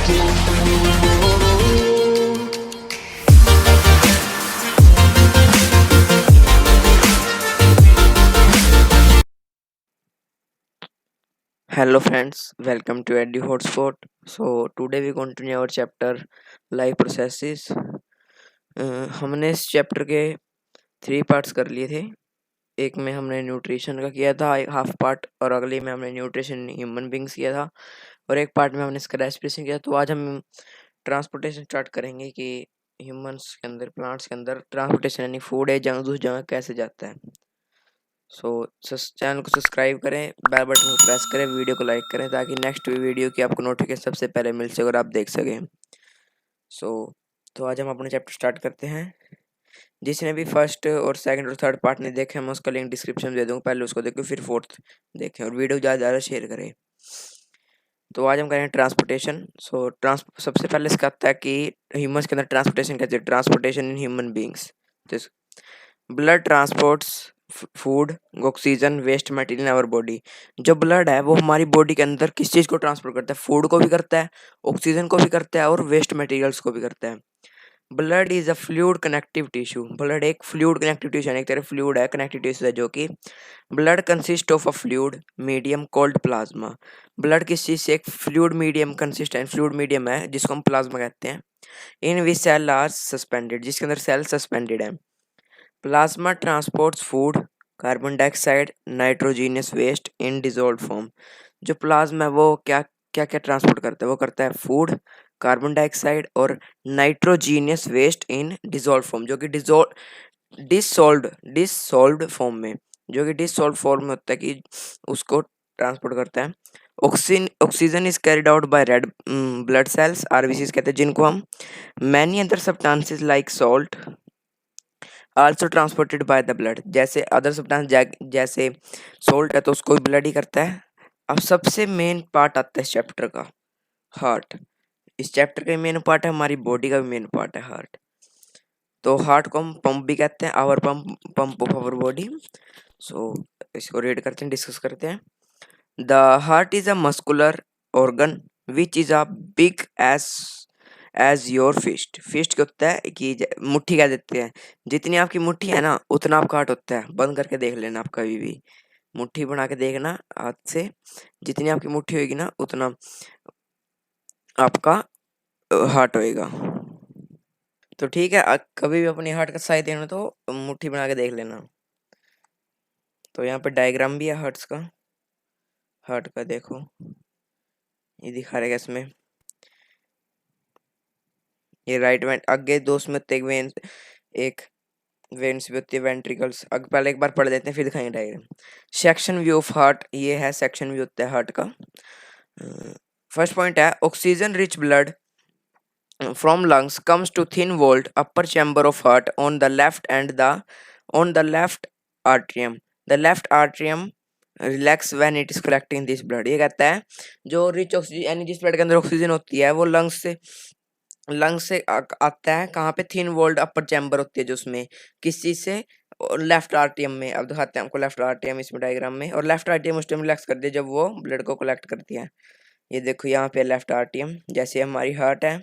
Hello friends, welcome to Edu Hotspot. So today we continue our chapter life processes. हमने इस chapter के 3 parts कर लिए थे। एक में हमने न्यूट्रिशन का किया था, एक हाफ पार्ट, और अगले में हमने न्यूट्रिशन ह्यूमन बींग्स किया था, और एक पार्ट में हमने इसका रेस्पिरेशन किया। तो आज हम ट्रांसपोर्टेशन स्टार्ट करेंगे कि ह्यूमंस के अंदर, प्लांट्स के अंदर ट्रांसपोर्टेशन यानी फूड है जहाँ दूसरी जगह कैसे जाता है। सो चैनल को सब्सक्राइब करें, बेल बटन को प्रेस करें, वीडियो को लाइक करें ताकि नेक्स्ट वीडियो की आपको नोटिफिकेशन सबसे पहले मिल सके और आप देख सकें। सो तो आज हम अपने चैप्टर स्टार्ट करते हैं। जिसने भी फर्स्ट और सेकंड और थर्ड पार्ट नहीं देखे, मैं उसका लिंक डिस्क्रिप्शन में दे दूँगा, पहले उसको देखो फिर फोर्थ देखें, और वीडियो ज़्यादा ज़्यादा शेयर करें। तो आज हम करेंगे ट्रांसपोर्टेशन। सबसे पहले इसका आता है कि ह्यूमंस के अंदर ट्रांसपोर्टेशन कैसे, transportation in human beings. Blood transports food, oxygen, waste material in our body. जो ब्लड है वो हमारी बॉडी के अंदर किस चीज़ को ट्रांसपोर्ट करता है? फूड को भी करता है, ऑक्सीजन को भी करता है, और वेस्ट मटेरियल्स को भी करता है। Blood is a fluid connective tissue. Blood एक फ्लूइड कनेक्टिव टिश्यू यानी एक तरह फ्लूइड है, कनेक्टिव टिश्यू है, जो कि blood consist of a fluid medium called plasma. Blood किस चीज़ से? एक फ्लूइड मीडियम कंसिस्ट है, फ्लूइड मीडियम है जिसको हम प्लाज्मा कहते हैं। In which cell are suspended, जिसके अंदर सेल सस्पेंडेड है। Plasma transports food, carbon dioxide, nitrogenous waste in dissolved form. जो प्लाज्मा है वो क्या क्या क्या ट्रांसपोर्ट करता है? वो करता है फूड, कार्बन डाइऑक्साइड और nitrogenous waste in dissolved form, जो कि डिसॉल्व्ड फॉर्म में, जो कि डिसॉल्व फॉर्म में होता है कि उसको ट्रांसपोर्ट करता है। Oxygen is carried out by red blood cells, RBCs कहते हैं, जिनको हम many other substances like salt also transported by the blood. जैसे अदर सब्सटेंस जैसे सोल्ट है तो उसको ब्लड ही करता है। अब सबसे मेन पार्ट आता है इस चैप्टर का, हार्ट। इस चैप्टर का मेन पार्ट है, हमारी बॉडी का भी मेन पार्ट है हार्ट। तो हार्ट को हम पंप भी कहते हैं, our pump of our body. So इसको रीड करते हैं, डिस्कस करते हैं। The heart is a muscular organ which is a big as your fist. Fist क्या होता है कि मुट्ठी कह देते हैं। जितनी आपकी मुट्ठी है ना उतना आपका हार्ट होता है। बंद करके देख लेना, आप कभी भी मुट्ठी बना के देखना हाथ से, जितनी आपकी मुट्ठी होगी ना उतना आपका हार्ट होएगा। तो ठीक है, कभी भी अपनी हार्ट का साइज देना तो मुट्ठी बना के देख लेना। तो यहाँ पे डायग्राम भी है हार्ट का देखो, ये दिखा रहेगा इसमें। ये राइट वेंट आगे दो उसमें एक वेन्स भी होती है, वेंट्रिकल्स। पहले एक बार पढ़ लेते हैं फिर दिखाएंगे diagram. Section view of heart, ये है सेक्शन व्यू होता है हार्ट का। फर्स्ट पॉइंट है oxygen rich blood from lungs comes to thin walled upper chamber of heart on the left atrium. The left atrium relax when it is collecting this blood. ये कहता है जो rich oxygen यानी जिस blood के अंदर oxygen होती है वो लंग्स से आता है। कहाँ पे? थिन वॉल्ड अपर चैम्बर होती है जो उसमें, किस चीज से? लेफ्ट आर्टियम में। अब दिखाते हैं हमको लेफ्ट आर्टियम इसमें डायग्राम में। और लेफ्ट आर्टियम उस टाइम रिलैक्स कर दिया जब वो ब्लड को कलेक्ट करती है। ये देखो यहाँ पे लेफ्ट आर्टियम, जैसे हमारी हार्ट है,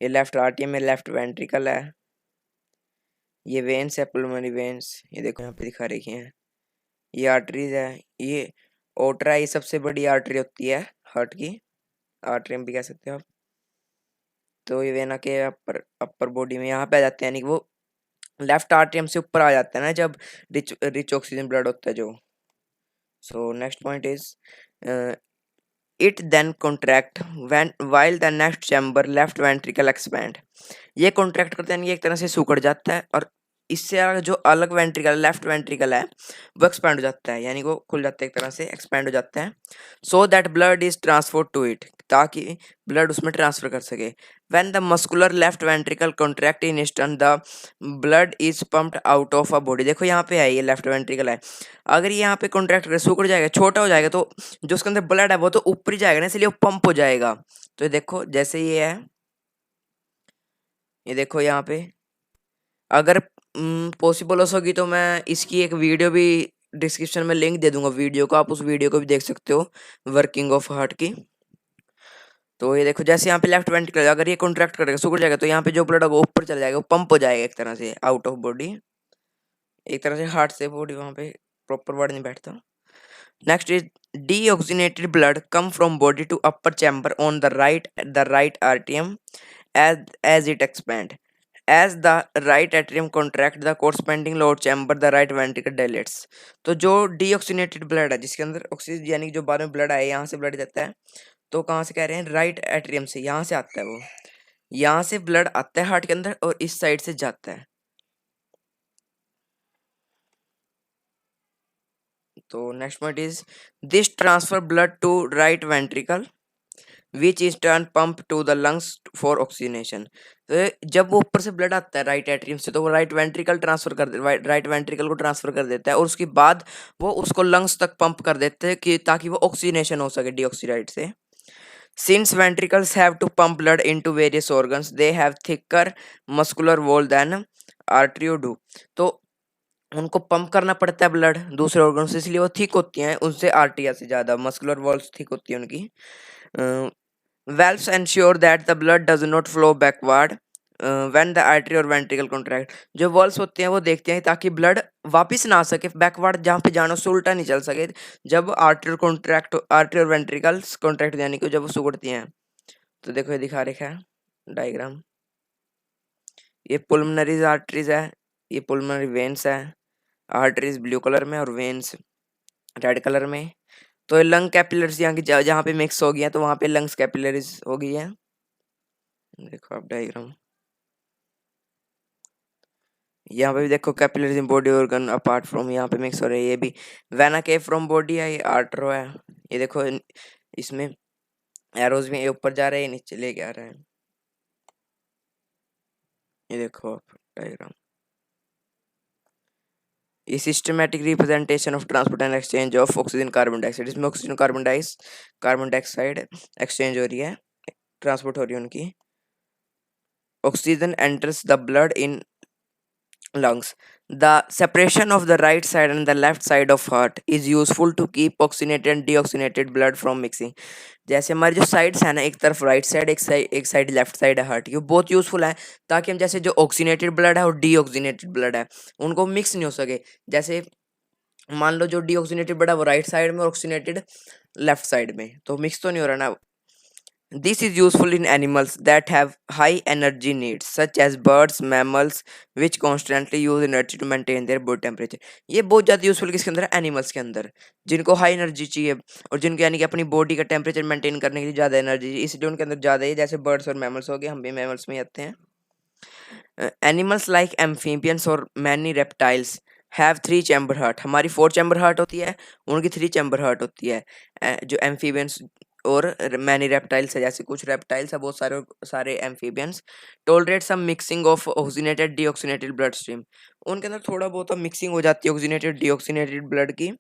ये लेफ्ट आर्टियम है, लेफ्ट वेंट्रिकल है, ये वेन्स है, पुल्मोनरी वेन्स, ये देखो यहाँ पे दिखा रखी हैं। ये आर्टरीज है, ये ओटरा, ये सबसे बड़ी आर्टरी होती है हार्ट की, आर्टरियम भी कह सकते हो आप। तो ये वेना के अपर बॉडी में यहाँ पे आ जाते हैं, यानी कि वो लेफ्ट आर्टरियम से ऊपर आ जाता है ना जब रिच ऑक्सीजन ब्लड होता है जो। So next point is it then contract while the next chamber left ventricle expand. ये कॉन्ट्रैक्ट करते हैं, ये एक तरह से सिकुड़ जाता है, और इससे जो अलग वेंट्रिकल लेफ्ट वेंट्रिकल है वो एक्सपैंड हो जाता है, यानी वो खुल जाता है, एक तरह से एक्सपैंड हो जाता है। So that blood is transfer to it, ताकि ब्लड उसमें ट्रांसफर कर सके। When the muscular left ventricle contract in instant the blood is pumped out of a body. देखो यहाँ पे है, ये लेफ्ट वेंट्रिकल है, अगर ये यहाँ पे कॉन्ट्रैक्ट कर सिकुड़ जाएगा, छोटा हो जाएगा, तो जो उसके अंदर ब्लड है वो तो ऊपर ही जाएगा ना, इसलिए वो पंप हो जाएगा। तो ये देखो जैसे ये है, ये देखो यहाँ पे, अगर पॉसिबल हो सकी तो मैं इसकी एक वीडियो भी डिस्क्रिप्शन में लिंक दे दूंगा वीडियो को, आप उस वीडियो को भी देख सकते हो, वर्किंग ऑफ हार्ट की। तो ये देखो जैसे यहाँ पे लेफ्ट वेंट्रिकल अगर ये कॉन्ट्रैक्ट करेगा, सिकुड़ जाएगा, तो यहाँ पे जो ब्लड होगा ऊपर चला जाएगा, वो पंप हो जाएगा एक तरह से आउट ऑफ बॉडी, एक तरह से हार्ट से बॉडी वहाँ पे प्रॉपर वर्ड नहीं बैठता। Next is deoxygenated blood come from body to upper chamber on the right atrium as it expand. As the right atrium contract the corresponding lower chamber the right ventricle dilates. तो जो deoxygenated blood है जिसके अंदर oxygen यानी कि जो बाद में ब्लड आया यहाँ से ब्लड जाता है, तो कहाँ से कह रहे हैं, राइट एट्रियम से, यहाँ से आता है, वो यहाँ से ब्लड आता है हार्ट के अंदर और इस साइड से जाता है। तो next point is this transfer blood to right ventricle which is turn pump to the lungs for oxygenation. तो जब वो ऊपर से ब्लड आता है राइट एट्रियम से, तो वो राइट वेंट्रिकल ट्रांसफर कर राइट वेंट्रिकल को ट्रांसफर कर देता है और उसके बाद वो उसको लंग्स तक पंप कर देते हैं कि ताकि वो ऑक्सीजनेशन हो सके डीऑक्सीराइड से। Since ventricles have to pump blood into various organs, they have thicker muscular wall than artery do. तो उनको पंप करना पड़ता है ब्लड दूसरे ऑर्गन से, इसलिए वो थिक होती हैं उनसे आर्टिया से ज्यादा, मस्कुलर वॉल्स थिक होती है उनकी। valves ensure that the blood does not flow backward when the artery or ventricle contract. जो वॉल्स होते हैं वो देखते हैं ताकि ब्लड वापस ना आ सके बैकवर्ड, जहाँ पे जाना उससे उल्टा नहीं चल सके जब आर्टरी और वेंट्रिकल्स कॉन्ट्रैक्ट यानी कि जब वो सिकुड़ती हैं। तो देखो ये दिखा रखा है डायग्राम, ये पुल्मोनरी आर्टरीज है, ये पुल्मोनरी वेन्स है, आर्टरीज ब्लू कलर में और वेन्स रेड कलर में। तो ये लंग कैपिलरीज यहाँ की जहाँ पे मिक्स हो गई है, तो वहाँ पे लंग्स कैपिलरीज हो गई है। देखो आप डायग्राम, यहाँ पे भी देखो capillaries in body organ apart from, यहाँ पे मिक्स हो रही है। ये भी वेना केव फ्रॉम बॉडी है, ये आर्टरो है। ये देखो इसमें एरोज में ऊपर जा रहे हैं, नीचे लेके आ रहे हैं। ये देखो आप डायग्राम, ये systematic representation of transport and exchange of oxygen carbon dioxide. इसमें ऑक्सीजन कार्बन डाइऑक्साइड एक्सचेंज हो रही है, ट्रांसपोर्ट हो रही है उनकी। Oxygen enters the blood in lungs. The separation of the right side and the left side of heart is useful to keep oxygenated and deoxygenated blood from mixing. जैसे हमारी जो साइड्स है ना, एक तरफ राइट साइड, एक side left side है heart, ये बहुत यूजफुल है ताकि हम जैसे जो ऑक्सीनेटेड ब्लड है और डीऑक्सीनेटेड ब्लड है उनको मिक्स नहीं हो सके। जैसे मान लो जो डीऑक्सीनेटेड ब्लड है वो राइट साइड में और ऑक्सीनेटेड लेफ्ट साइड में, तो मिक्स तो नहीं हो रहा ना। This is useful in animals that have high energy needs, such as birds, mammals, which constantly use energy to maintain their body temperature. ये बहुत ज़्यादा यूजफुल किसके अंदर है, एनिमल्स के अंदर, जिनको हाई एनर्जी चाहिए और जिनको यानी कि अपनी बॉडी का टेम्परेचर मेंटेन करने के लिए ज़्यादा एनर्जी, इसलिए उनके अंदर ज़्यादा है। जैसे बर्ड्स और मैमल्स हो गए, हम भी मैमल्स में ही आते हैं। एनिमल्स लाइक एम्फीबियंस और many reptiles have 3 chamber heart. हमारी 4 चैम्बर हार्ट होती है, उनकी 3 चैम्बर हार्ट होती है। जो एम्फीबियंस और मैनी रेप्टाइल्स है, जैसे कुछ रेप्टाइल्स है, बहुत सारे amphibians tolerate some mixing of oxygenated deoxygenated blood stream. उनके अंदर थोड़ा बहुत मिक्सिंग हो जाती है ऑक्सीनेटेड डीऑक्सीनेटेड ब्लड की।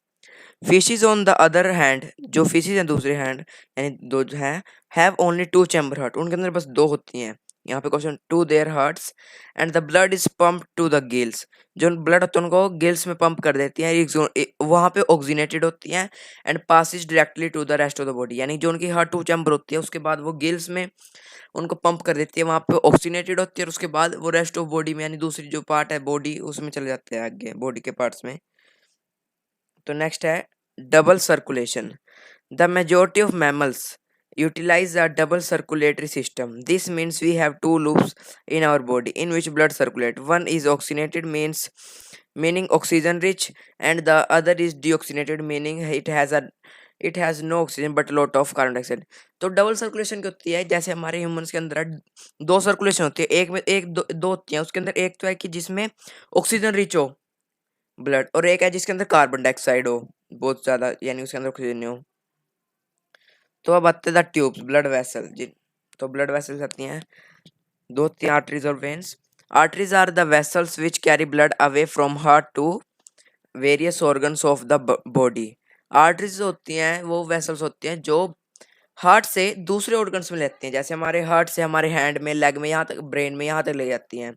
Fishes on the other hand, जो फिशेज हैं दूसरे हैंड यानी दो जो हैं, हैव ओनली 2 चैम्बर हार्ट। उनके अंदर बस 2 होती हैं। यहाँ पे question, to their hearts and the blood is pump to the gills. जो ब्लड होता है उनको गिल्स में पंप कर देती हैं, वहाँ पे ऑक्सीनेटेड होती हैं and passes directly to the rest of the body. यानी जो उनकी हार्ट 2 चैम्बर होती है उसके बाद वो गिल्स में उनको पंप कर देती है, वहाँ पे ऑक्सीनेटेड होती है और उसके बाद वो रेस्ट ऑफ बॉडी में यानी दूसरी जो पार्ट है बॉडी उसमें चले जाते हैं आगे बॉडी के पार्ट्स में। तो नेक्स्ट है double circulation. The majority of mammals utilize a double circulatory system. This means we have 2 loops in our body in which blood circulate. One is oxygenated meaning oxygen rich, and the other is deoxygenated meaning it has no oxygen but a lot of carbon dioxide. तो double circulation क्या होती है, जैसे हमारे humans के अंदर 2 circulation होती है, एक दो होती है। उसके अंदर एक तो है कि जिसमें ऑक्सीजन रिच हो ब्लड, और एक है जिसके अंदर कार्बन डाइऑक्साइड हो बहुत ज्यादा, यानी उसके अंदर ऑक्सीजन नहीं हो। तो अब आते हैं ट्यूब्स, ब्लड वेसल जी। तो ब्लड वेसल्स आती हैं 2 3 आर्टरीज और veins. Arteries are the vessels which carry blood away from heart to various organs of the body. Arteries होती हैं वो वेसल्स होती हैं जो हार्ट से दूसरे ऑर्गन्स में लेते हैं, जैसे हमारे हार्ट से हमारे हैंड में, लेग में, यहाँ तक ब्रेन में, यहाँ तक ले जाती हैं।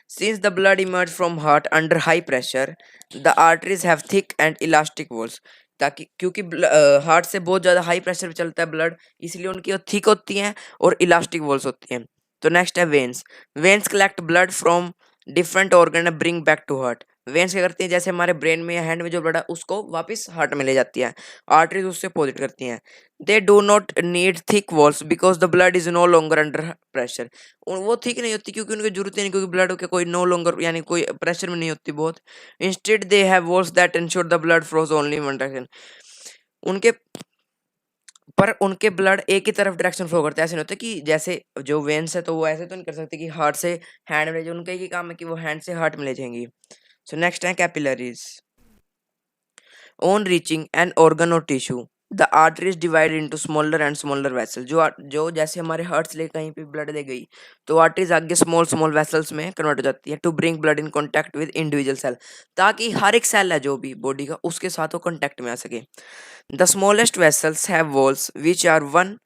Since the blood emerges from heart under high pressure, the arteries have thick and elastic walls. ताकि क्योंकि हार्ट से बहुत ज़्यादा हाई प्रेशर पे चलता है ब्लड, इसलिए उनकी वो थिक होती हैं और इलास्टिक वॉल्स होती हैं। तो नेक्स्ट है veins. Veins collect blood from different organ bring back to heart. Veins क्या करती हैं, जैसे हमारे ब्रेन में या हैंड में जो ब्लड है उसको वापस हार्ट में ले जाती है। आर्टरीज उससे पोजिट करती हैं। They do not need thick walls because the blood is no longer under pressure. वो थिक नहीं होती क्योंकि उनकी जरूरत ही नहीं, क्योंकि ब्लड के कोई नो लॉन्गर यानी कोई प्रेशर में नहीं होती बहुत। Instead they have walls that ensure the blood flows only one direction. उनके पर उनके ब्लड एक ही तरफ डायरेक्शन फ्लो करते हैं। ऐसे नहीं होता कि जैसे जो वेन्स है तो वो ऐसे तो नहीं कर सकते कि हार्ट से हैंड में ले जाए, उनका एक ही काम है कि वो हैंड से हार्ट में ले जाएंगी। सो नेक्स्ट है capillaries. On reaching an organ or tissue, the artery is divided into smaller and smaller vessels. जो जैसे हमारे हार्ट से कहीं पे ब्लड ले गई तो आर्टरीज आगे स्मॉल स्मॉल वेसल्स में कन्वर्ट हो जाती है to bring blood in contact with individual cell, ताकि हर एक सेल है जो भी बॉडी का उसके साथ वो कांटेक्ट में आ सके। The smallest vessels have walls which are one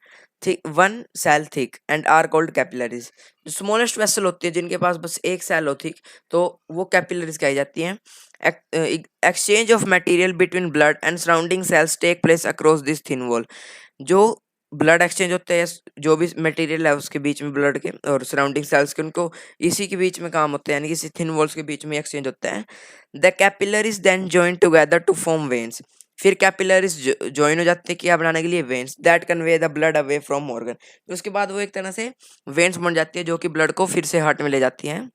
cell thick and are called capillaries. जो स्मॉलेस्ट वेसल होती है जिनके पास बस एक सेल हो थिक तो वो कैपिलरीज कही जाती हैं। Exchange of material between blood and surrounding cells take place across this thin wall. जो ब्लड एक्सचेंज होते हैं, जो भी मटेरियल है उसके बीच में ब्लड के और सराउंडिंग सेल्स के, उनको इसी के बीच में काम होता है, यानी कि इसी थिन वॉल्स के बीच में एक्सचेंज होता है। The capillaries then join together to form veins. फिर कैपिलरीज ज्वाइन हो जाते हैं क्या बनाने के लिए, veins that convey the blood away from organ. उसके बाद वो एक तरह से वेन्स बन जाती है जो कि ब्लड को फिर से हार्ट में ले जाती हैं।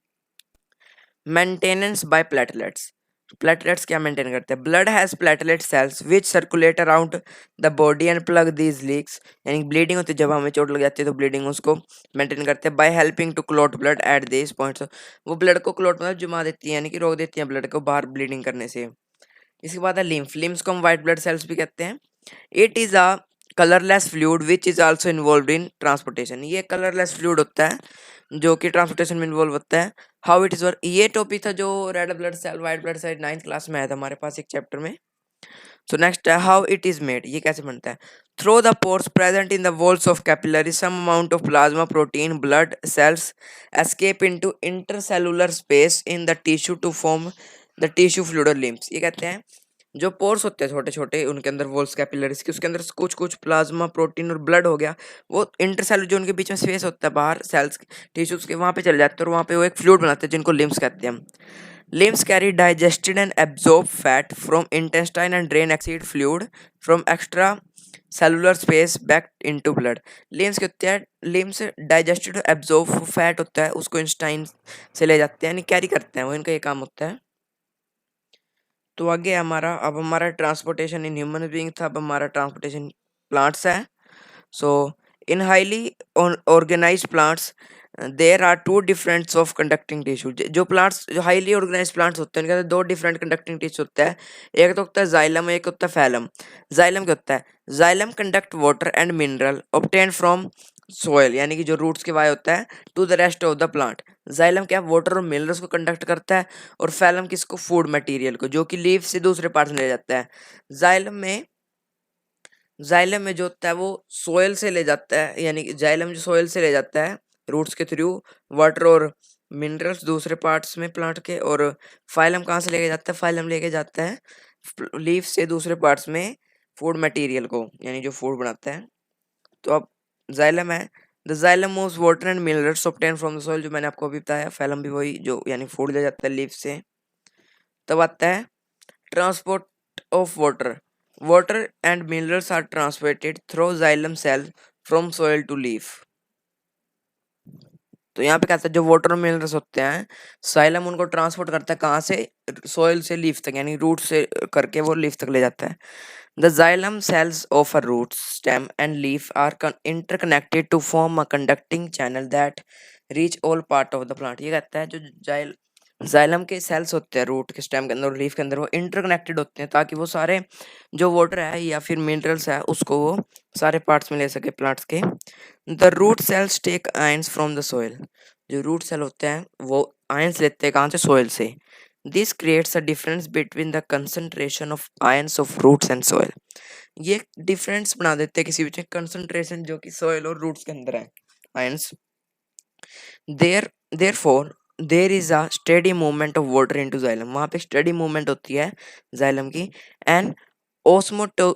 Maintenance by platelets. प्लेटलेट्स क्या मेंटेन करते हैं, blood has platelet cells which circulate around the body and plug these leaks. यानी ब्लीडिंग होती है, जब हमें चोट लग जाती है तो ब्लीडिंग उसको मेंटेन करते हैं by helping to clot blood at this points. वो ब्लड को क्लॉट मतलब जुमा देती है, यानी कि रोक देती है ब्लड को बाहर ब्लीडिंग करने से। इसके बाद है लिम्फ। लिम्स को हम व्हाइट ब्लड सेल्स भी कहते हैं। It is a colourless fluid which is also involve in transportation. ये कलरलेस फ्लूइड होता है जो कि ट्रांसपोर्टेशन में इन्वॉल्व होता है। हाउ इट इज वर्क, ये टॉपिक था जो red blood cell white blood cell 9th class में आया था हमारे पास एक चैप्टर में। सो नेक्स्ट है हाउ इट इज मेड, ये कैसे बनता है। Through the pores present in the walls of capillary some amount of plasma protein blood cells escape into intercellular space in the tissue to form the tissue fluid और lymphs. ये कहते हैं जो pores होते हैं छोटे छोटे उनके अंदर वॉल्स कैपिलरीज के, उसके अंदर कुछ कुछ प्लाज्मा प्रोटीन और ब्लड हो गया, वो इंटरसेलुलर जो उनके बीच में स्पेस होता है बाहर सेल्स टिश्यूज के, वहां पे चले जाते हैं और वहां पे वो एक फ्लूइड बनाते हैं जिनको लिम्स कहते हैं हम। Limbs carry digested and absorb fat from intestine and drain exceed fluid from extra cellular space back into blood. Limbs क्या होते हैं, लिम्स डाइजेस्टेड एब्जॉर्ब फैट होता है उसको इंटेस्टाइन से ले जाते हैं, यानी कैरी करते हैं, वो इनका ये काम होता है। तो आगे हमारा अब हमारा ट्रांसपोर्टेशन इन ह्यूमन बीइंग था, अब हमारा ट्रांसपोर्टेशन प्लांट्स है। So in highly organized plants there are two differents of conducting tissue. जो प्लांट्स जो हाईली ऑर्गेनाइज्ड प्लांट्स होते हैं उनके अंदर दो डिफरेंट कंडक्टिंग टिश्यू होता है। एक तो होता है जाइलम, एक होता है फैलम। जाइलम क्या होता है, xylem conduct water and mineral obtain from soil, यानी कि जो रूट्स के वाय होता है to the rest of the plant. Xylem क्या वाटर और मिनरल्स को कंडक्ट करता है, और फैलम किसको, फूड मटेरियल को, जो कि लीफ से दूसरे पार्ट में ले जाता है। जाइलम में जो होता है वो सोयल से ले जाता है, यानी कि जाइलम जो सोयल से ले जाता है रूट्स के थ्रू वाटर और मिनरल्स दूसरे पार्ट्स में प्लांट के, और फाइलम कहाँ से लेके जाता है, फाइलम लेके जाता है लीफ से दूसरे पार्ट्स में फूड मटेरियल को, यानी जो फूड बनाता है। तो अब जाइलम है, the xylem moves water and minerals obtain from the soil, जो मैंने आपको अभी बताया। फैलम भी वही जो यानी फूड ले जाता है लीफ से। तब आता है transport of water. Water and minerals are transported through xylem cell from soil to leaf. तो यहाँ पे कहता है जो वाटर और मिनरल्स होते हैं साइलम उनको ट्रांसपोर्ट करता है कहाँ से, सॉइल से लीफ तक, यानी रूट से करके वो लीफ तक ले जाता है। The xylem cells of a root stem and leaf are interconnected to form a conducting channel that reach all part of the plant. ये कहता है जो जाइलम के सेल्स होते हैं रूट के स्टेम के अंदर और लीफ के अंदर, वो इंटरकनेक्टेड होते हैं ताकि वो सारे जो वाटर है या फिर मिनरल्स है उसको वो सारे पार्ट्स में ले सके प्लांट्स के। The root cells take ions from the soil. जो रूट सेल होते हैं वो आयंस लेते हैं कहाँ से, सोइल से। This creates a difference between the concentration of ions of roots and soil. ये डिफरेंस बना देते हैं किसी भी कंसंट्रेशन जो कि सोइल और रूट्स के अंदर है ions. Therefore there is a steady movement of water into xylem. वहाँ पे स्टेडी मूवमेंट होती है जाइलम की। And Osmoto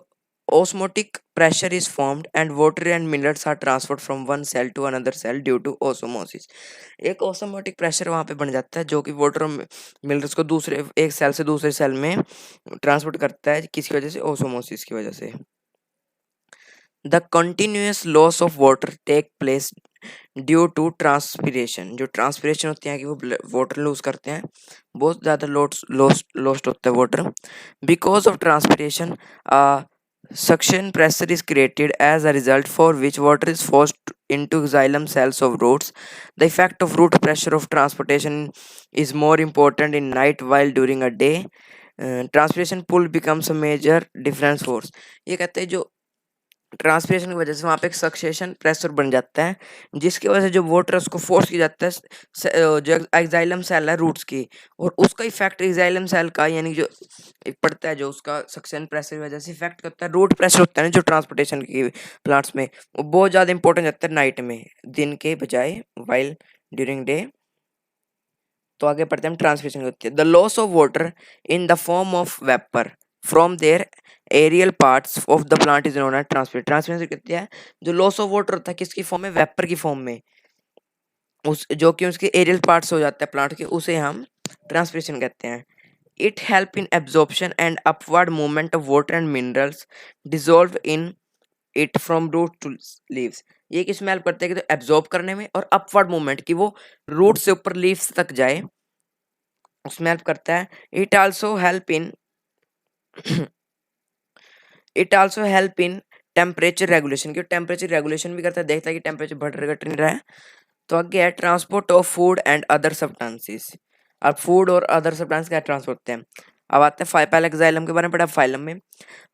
osmotic pressure is formed and water and minerals are transferred from one cell to another cell due to osmosis. एक osmotic pressure वहाँ पे बन जाता है जो कि वाटर मिनरल्स को दूसरे एक सेल से दूसरे सेल में ट्रांसपोर्ट करता है, किसकी वजह से? ओसोमोसिस की वजह से। The continuous loss of water take place due to transpiration. जो ट्रांसपिरेशन होती है कि वो वाटर लूज करते हैं, बहुत ज़्यादा लॉस्ट होता है water. Because of transpiration suction pressure is created as a result for which water is forced into xylem cells of roots. The effect of root pressure of transportation is more important in night while during a day. Transpiration pull becomes a major difference force. ये कहते हैं जो transpiration की वजह से वहाँ पे एक सक्सेशन प्रेशर बन जाता है, जिसकी वजह से जो वाटर उसको फोर्स किया जाता है जो एक्साइलम सेल है रूट्स की, और उसका इफेक्ट एक्साइलम सेल का यानी जो पड़ता है, जो उसका सक्शन प्रेशर की वजह से इफेक्ट करता है रूट प्रेशर होता है ना जो ट्रांसपोर्टेशन की प्लांट्स में, वो बहुत ज़्यादा इंपॉर्टेंट रहता है नाइट में, दिन के बजाय वाइल ड्यूरिंग डे। तो आगे पढ़ते हैं हम ट्रांसपिरेशन होती है। The loss of water in the form of vapour from their aerial parts of the plant is known as transpiration. Transpiration कहते हैं जो लॉस ऑफ वाटर होता है किसकी फॉर्म में? वेपर की फॉर्म में, उस जो कि उसके एरियल पार्ट्स हो जाते हैं प्लांट के, उसे हम ट्रांसपिरेशन कहते हैं। It help in absorption and upward movement of water and minerals dissolve in it from root to leaves. ये किसमें हेल्प करते हैं कि तो एब्जॉर्ब करने में, और अपवर्ड मूवमेंट की वो रूट से ऊपर लीव्स तक जाए, उसमें हेल्प करता है। It also help in it also help in temperature regulation, क्योंकि टेम्परेचर रेगुलेशन भी करता है, देखता है कि टेम्परेचर बढ़ रहा है घट नहीं रहा है। तो आगे है transport of food and other substances. अब फूड और अदर सब्सटेंस क्या ट्रांसपोर्ट होते हैं? अब आते हैं पहले एक्साइलम के बारे में पढ़ा, फाइलम में।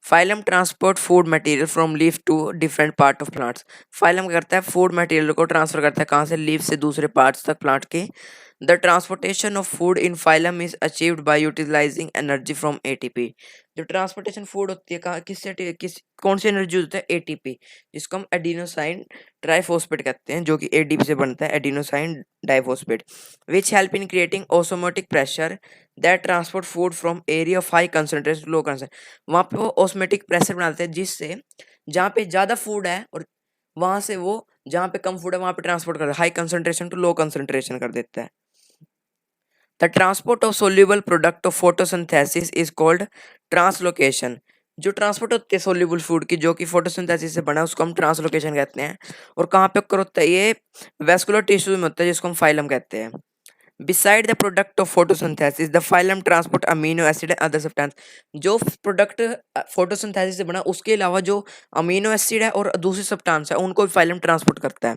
Phloem transport food material from leaf to different part of plants. Phloem क्या करता है? फूड मटेरियल को ट्रांसफर करता है, कहाँ से? लीफ से दूसरे पार्ट्स तक प्लांट के। The transportation of food in phloem is achieved by utilizing energy from ATP. जो ट्रांसपोर्टेशन फूड होती है कहाँ किससे कौन सी एनर्जी होता है? एटीपी, जिसको हम एडिनोसाइन ट्राइफॉस्फेट कहते हैं, जो कि एडीपी से बनता है, adenosine diphosphate, which help in creating osmotic pressure that transport food from area of high concentration to low concentration. वहाँ पे वो ऑस्मेटिक प्रेशर बनाते हैं, जिससे जहाँ पे ज़्यादा फूड है और वहाँ से वो जहाँ पे कम फूड है वहाँ पे ट्रांसपोर्ट कर देता है, high concentration to low concentration कर देता है। The transport of soluble product of photosynthesis is called translocation. जो ट्रांसपोर्ट होती है सोल्यूबल फूड की जो कि फोटोसिंथेसिस से बना है, उसको हम ट्रांसलोकेशन कहते हैं। और कहाँ पे occur होता है? ये वेस्कुलर टिश्यू में होता है, जिसको हम फाइलम कहते हैं। Beside the product of photosynthesis, the phylum transport amino acid and other substance। जो प्रोडक्ट फोटोसिंथेसिस से बना उसके अलावा जो अमीनो एसिड है और दूसरी सब्सटेंस है उनको फाइलम ट्रांसपोर्ट करता है।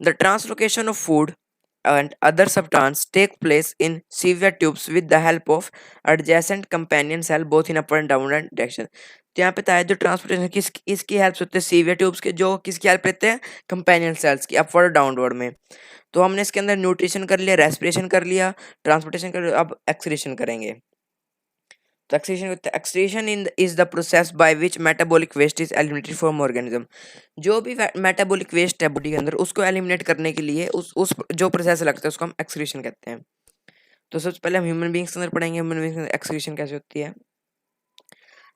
The translocation of food and other substance take place in severe tubes with the help of adjacent companion cell both in upward and downward direction। तो यहाँ पे था जो ट्रांसपोर्टेशन किसकी हेल्प से होते हैं? सीवियर ट्यूब्स के, जो किसकी हेल्प लेते हैं? कंपेनियन सेल्स की, अपवर्ड डाउनवर्ड में। तो हमने इसके अंदर न्यूट्रिशन कर लिया, रेस्पिरेशन कर लिया, ट्रांसपोर्टेशन कर लिया, अब एक्सक्रीशन करेंगे। तो excretion is the process by which metabolic waste is eliminated from organism. जो भी मेटाबॉलिक वेस्ट है बॉडी के अंदर उसको एलिमिनेट करने के लिए उस जो प्रोसेस लगता है उसको हम एक्सक्रीशन कहते हैं। तो सबसे पहले हम ह्यूमन बींग्स के अंदर पढ़ेंगे ह्यूमन बींग्स के अंदर एक्सक्रीशन कैसे होती है।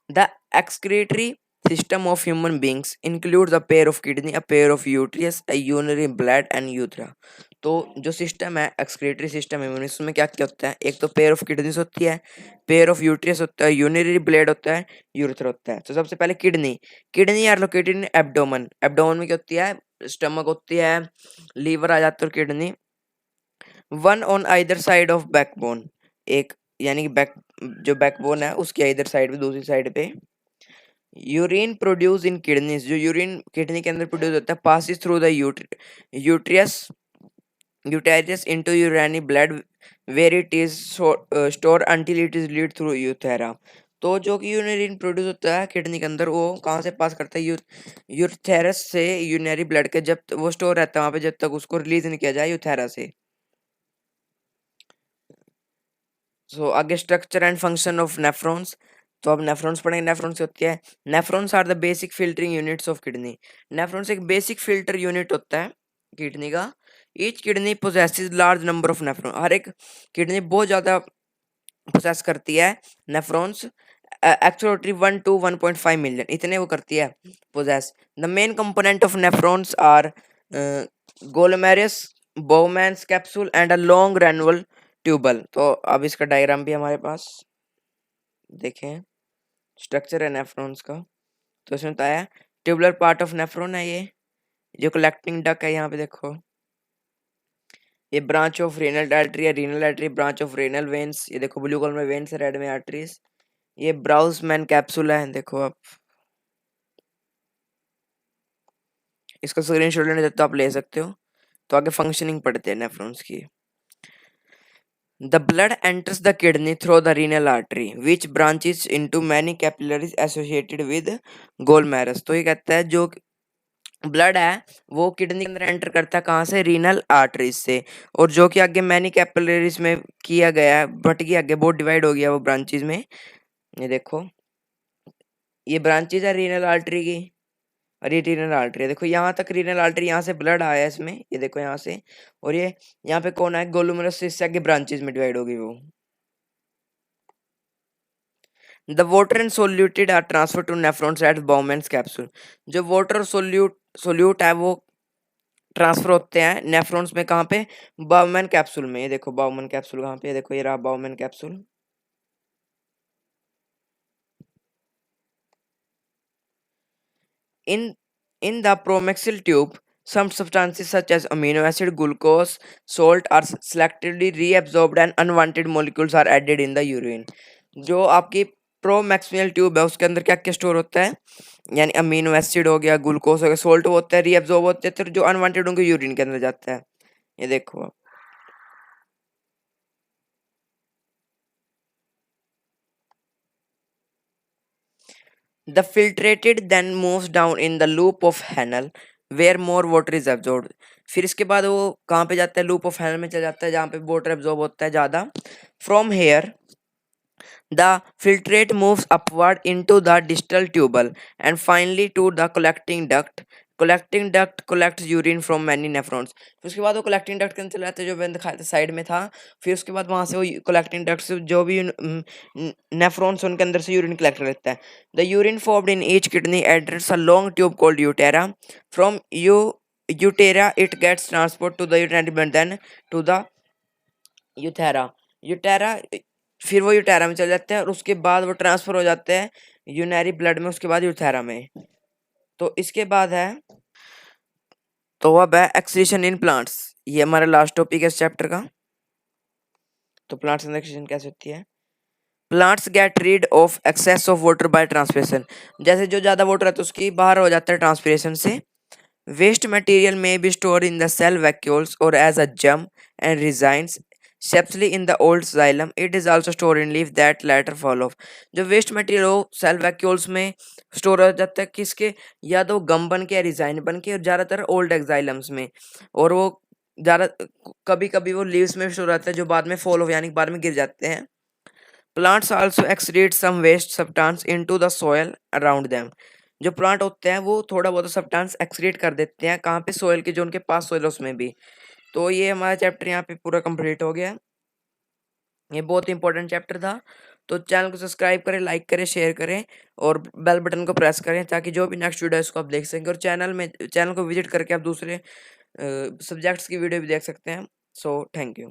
The excretory system of human beings includes a pair of kidney, a pair of uterus, a urinary bladder and urethra। तो जो सिस्टम है एक्सक्रीटरी सिस्टम है उसमें क्या क्या होता है? एक तो पेयर ऑफ किडनीज होती है, पेयर ऑफ यूट्रियस होता है, यूरिनरी ब्लैड होता है, यूरेथ्रा होता है। तो सबसे पहले kidney. Kidney are located in abdomen. Abdomen में क्या होती है? स्टमक होती है, लीवर आ जाता है, और kidney. One on either side of backbone. एक यानी कि जो बैकबोन है उसकी इधर साइड पे, दूसरी साइड पे। Urine produce in kidneys. जो यूरिन किडनी के अंदर प्रोड्यूस होता है passes through the ureters ureters into urinary bladder where it is store until it is lead through urethra. तो जो कि यूरिन प्रोड्यूस होता है किडनी के अंदर वो कहाँ से पास करता है? यूथेरस से यूरिनरी ब्लड के, जब वो स्टोर रहता है वहाँ पे जब तक उसको रिलीज नहीं किया जाए यूथेरा से। सो आगे structure and function of nephrons. तो अब नेफ्रॉन्स पढ़ेंगे। नेफ्रॉन्स होती है, nephrons are the basic filtering units of kidney. Nephrons एक बेसिक फिल्टर यूनिट होता है किडनी का। Each kidney possesses large number of nephron. हर एक किडनी बहुत ज़्यादा पोसेस करती है नेफ्रॉन्स। एक्चुअली 1 to 1.5 मिलियन इतने वो करती है possess. The main component of nephrons are glomerulus, Bowman's capsule and a long granular tubule. तो अब इसका डायग्राम भी हमारे पास देखें, स्ट्रक्चर है नेफ्रॉन्स का। तो इसमें बताया ट्यूबुलर पार्ट ऑफ नेफ्रॉन है, ये जो कलेक्टिंग डक है यहाँ पे देखो, ये ब्रांच ऑफ रीनल आर्टरी है, renal artery branch of renal veins, ये देखो ब्लू कलर में वेन्स है, रेड में आर्टरीज। ये ब्राउसमैन कैप्सूल है, देखो आप इसका स्क्रीनशॉट लेना चाहते हो आप ले सकते हो। तो आगे फंक्शनिंग पढ़ते हैं नेफ्रॉन्स की। The blood enters the kidney through the renal artery, which branches into many capillaries associated with glomerulus। तो ये कहता है जो ब्लड है वो किडनी के अंदर एंटर करता है कहाँ से, रीनल आर्टरीज से, और जो कि आगे मैनी कैपिलरीज में किया गया है, बट गया आगे बहुत डिवाइड हो गया वो ब्रांचेज में। ये देखो ये ब्रांचेज है रीनल आर्टरी की, और ये रीनल आर्टरी है, देखो यहाँ तक रीनल आर्टरी, यहाँ से ब्लड आया है इसमें, ये देखो यहाँ से, और ये यहाँ पे कौन है, गोलुमरस, इससे आगे ब्रांचेज में डिवाइड होगी वो। The water and solute are transferred to nephrons at Bowman's capsule। जो water और solute है वो ट्रांसफर होते हैं नेफ्रॉन्स में, कहाँ पे, बाउमैन कैप्सूल में। ये देखो बाउमैन कैप्सूल कहाँ पे, ये देखो ये रहा बाउमैन capsule. In the promaxil tube, some substances such as amino acid, glucose, salt are selectively reabsorbed and unwanted molecules are added in the urine। जो आपकी प्रोमैक्सियल ट्यूब है उसके अंदर क्या क्या स्टोर होता है, यानी अमीनो एसिड हो गया, ग्लूकोज हो गया, सोल्ट होता है, रीअब्सॉर्ब होते हैं, तो जो अनवांटेड होंगे यूरिन के अंदर जाता है। ये देखो आप, the filtrated then moves down in the loop of Henle where more water is absorbed। फिर इसके बाद वो कहाँ पे जाता है, लूप ऑफ हैनल में चला जाता है जहाँ पे वाटर एब्जॉर्ब होता है ज़्यादा। From here the filtrate moves upward into the distal tubule and finally to the collecting duct। collecting duct collects urine from many nephrons। फिर उसके बाद वो collecting duct के अंदर चला जाता है जो मैंने दिखाया था साइड में था। फिर उसके बाद वहां से वो collecting duct से जो भी nephrons उनके अंदर से यूरिन कलेक्ट कर लेता है। The urine formed in each kidney enters a long tube called utera। From utera it gets transport to the urinary bladder then to the यूटेरा। फिर वो यूटेरा में चले जाते हैं और उसके बाद वो ट्रांसफर हो जाते हैं यूनरी ब्लड में, उसके बाद यूथेरा में। तो इसके बाद है, तो अब है एक्सक्रीशन इन प्लांट्स, ये हमारा लास्ट टॉपिक है इस चैप्टर का। तो प्लांट्स में एक्सक्रीशन कैसे होती है, plants get rid of excess of water by transpiration. जैसे जो ज्यादा वाटर है तो उसकी बाहर हो जाता है ट्रांसपिरेशन से। वेस्ट मटेरियल में be store in the cell vacuoles और as a gum and resins especially in the old xylem. It is also store in leaf that later fall off. जो वेस्ट मटेरियल हो cell vacuoles में store हो जाता है किसके, या तो गम बन के या रिजाइन बन के, और ज्यादातर ओल्ड एक्साइलम्स में, और वो ज्यादा कभी कभी वो लीव्स में स्टोर रहता है जो बाद में फॉल ऑफ यानी बाद में गिर जाते हैं। Plants also excrete some waste substance into the soil around them. जो प्लांट होते हैं वो थोड़ा बहुत सब्सटेंस एक्सक्रीट कर देते हैं, कहाँ पे, सॉइल के जो उनके पास सॉइल उसमें भी। तो ये हमारा चैप्टर यहाँ पे पूरा कंप्लीट हो गया। ये बहुत इंपॉर्टेंट चैप्टर था। तो चैनल को सब्सक्राइब करें, लाइक करें, शेयर करें और बेल बटन को प्रेस करें ताकि जो भी नेक्स्ट वीडियो है उसको आप देख सकें। और चैनल को विजिट करके आप दूसरे सब्जेक्ट्स की वीडियो भी देख सकते हैं। So thank you.